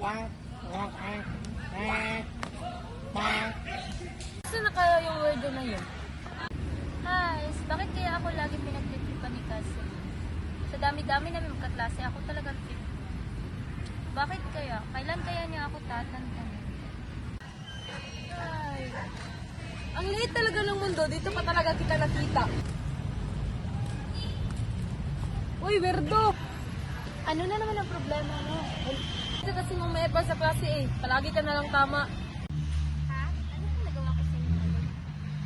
Saan na kaya yung word na yun? Guys, bakit kaya ako lagi pinagtitripan ni Cousin? Sa dami-dami namin magkaklase, ako talagang trip. Bakit kaya? Kailan kaya niya ako tatantan? Ay, ang liit talaga ng mundo. Dito pa talaga kita nakita. Uy, Werdo! Ano na naman ang problema mo? Ito kasi mong may sa klase eh. Palagi ka na lang tama. Ha? Ano bang nagawa ko sa inyo?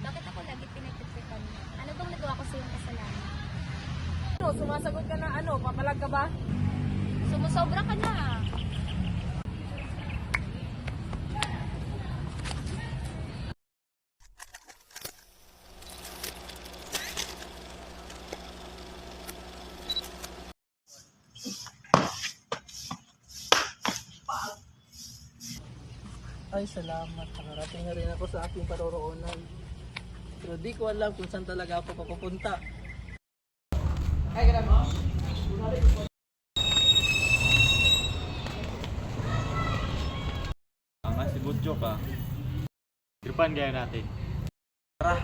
Bakit ako lagi pinagtitripan mo? Ano bang nagawa ko sa iyong kasalanan? Ano, sumasagot ka na ano, papalag ka ba? Sumusobra ka na. Ay, salamat. Nakarating na rin ako sa aking paroroonan. Pero di ko alam kung saan talaga ako papupunta. Ay, grabe. Nga si Butcho ka. Tripan gaya natin. Tara.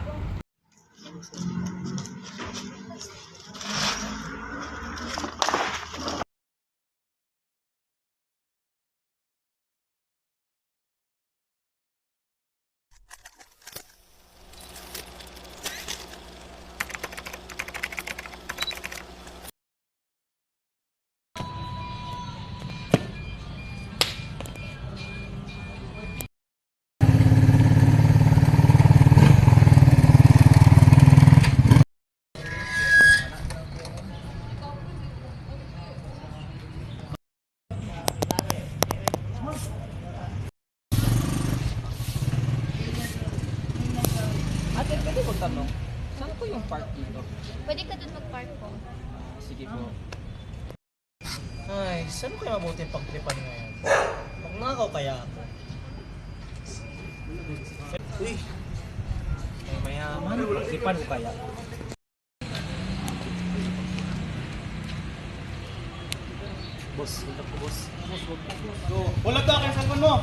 Ate, pwede ko tanong, saan po yung park dito? Pwede ka dun mag-park po. Sige po. Ay, saan kayo mabuti pagtripan ngayon? Magnakaw kaya ako? Uy! May mayaman, pagtripan ko kaya? Boss, punta po boss. Wala ka, kaya cellphone mo!